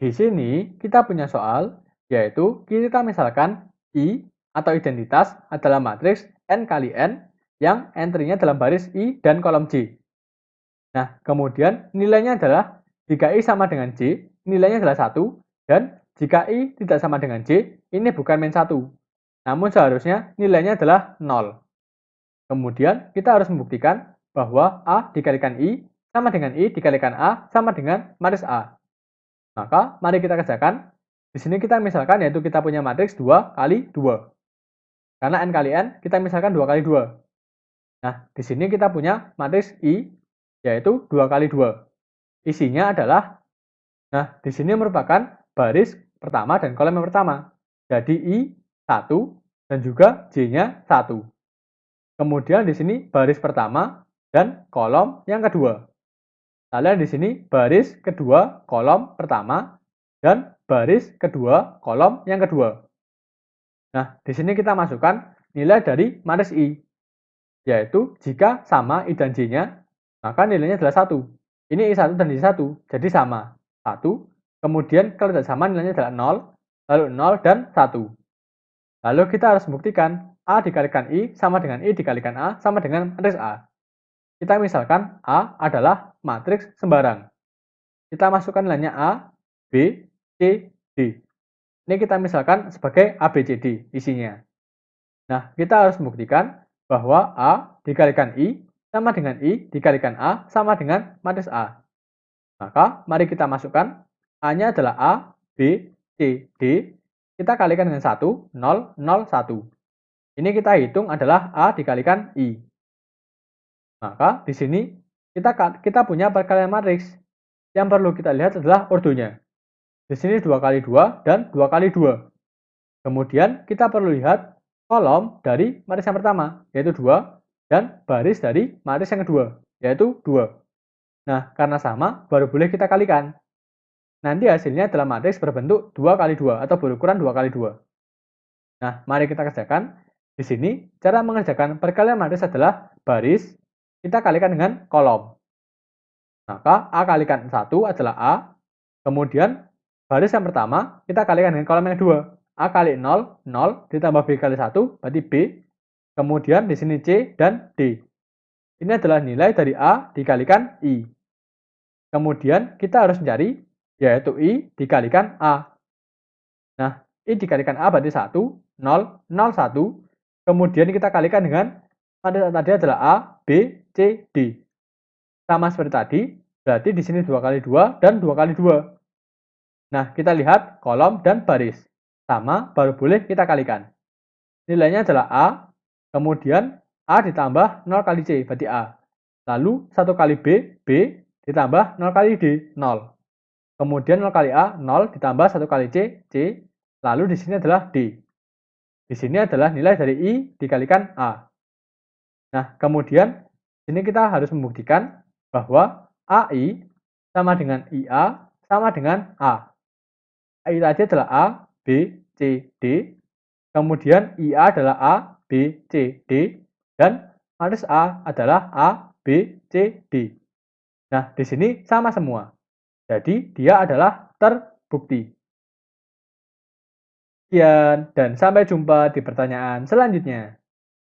Di sini kita punya soal, yaitu kita misalkan I atau identitas adalah matriks N kali N yang entry-nya dalam baris I dan kolom J. Nah, kemudian nilainya adalah jika I sama dengan J, nilainya adalah 1, dan jika I tidak sama dengan J, ini bukan min 1. Namun seharusnya nilainya adalah 0. Kemudian kita harus membuktikan bahwa A dikalikan I sama dengan I dikalikan A sama dengan matriks A. Maka mari kita kerjakan. Di sini kita misalkan yaitu kita punya matriks 2 kali 2. Karena N kali N kita misalkan 2 kali 2. Nah, di sini kita punya matriks I yaitu 2 kali 2. Isinya adalah, nah di sini merupakan baris pertama dan kolom yang pertama. Jadi I 1 dan juga J-nya 1. Kemudian di sini baris pertama dan kolom yang kedua. Lalu di sini baris kedua kolom pertama dan baris kedua kolom yang kedua. Nah, di sini kita masukkan nilai dari matriks I, yaitu jika sama I dan J-nya, maka nilainya adalah 1. Ini I1 dan I1, jadi sama. 1, kemudian kalau tidak sama nilainya adalah 0, lalu 0 dan 1. Lalu kita harus membuktikan A dikalikan I sama dengan I dikalikan A sama dengan matriks A. Kita misalkan A adalah matriks sembarang. Kita masukkan nilainya A, B, C, D. Ini kita misalkan sebagai A, B, C, D isinya. Nah, kita harus membuktikan bahwa A dikalikan I sama dengan I dikalikan A sama dengan matriks A. Maka, mari kita masukkan A-nya adalah A, B, C, D. Kita kalikan dengan 1, 0, 0, 1. Ini kita hitung adalah A dikalikan I. Maka, di sini kita punya perkalian matriks. Yang perlu kita lihat adalah ordonya. Di sini 2 kali 2 dan 2 kali 2. Kemudian kita perlu lihat kolom dari matriks yang pertama, yaitu 2, dan baris dari matriks yang kedua, yaitu 2. Nah, karena sama, baru boleh kita kalikan. Nanti hasilnya adalah matriks berbentuk 2 kali 2 atau berukuran 2 kali 2. Nah, mari kita kerjakan. Di sini, cara mengerjakan perkalian matriks adalah baris, kita kalikan dengan kolom. Maka A kalikan 1 adalah A, kemudian baris yang pertama kita kalikan dengan kolom yang kedua. A kali 0, 0 ditambah B kali 1 berarti B. Kemudian di sini C dan D. Ini adalah nilai dari A dikalikan I. Kemudian kita harus mencari yaitu I dikalikan A. Nah, I dikalikan A berarti 1, 0, 0, 1. Kemudian kita kalikan dengan tadi adalah A, B, C, D. Sama seperti tadi, berarti di sini 2 kali 2 dan 2 kali 2. Nah, kita lihat kolom dan baris. Sama, baru boleh kita kalikan. Nilainya adalah A, kemudian A ditambah 0 kali C, berarti A. Lalu 1 kali B, B, ditambah 0 kali D, 0. Kemudian 0 kali A, 0, ditambah 1 kali C, C. Lalu di sini adalah D. Di sini adalah nilai dari I dikalikan A. Nah, kemudian di sini kita harus membuktikan bahwa AI sama dengan IA sama dengan A. AI tadi adalah A, B, C, D. Kemudian IA adalah A, B, C, D. Dan matriks A adalah A, B, C, D. Nah, di sini sama semua. Jadi, dia adalah terbukti. Sekian, dan sampai jumpa di pertanyaan selanjutnya.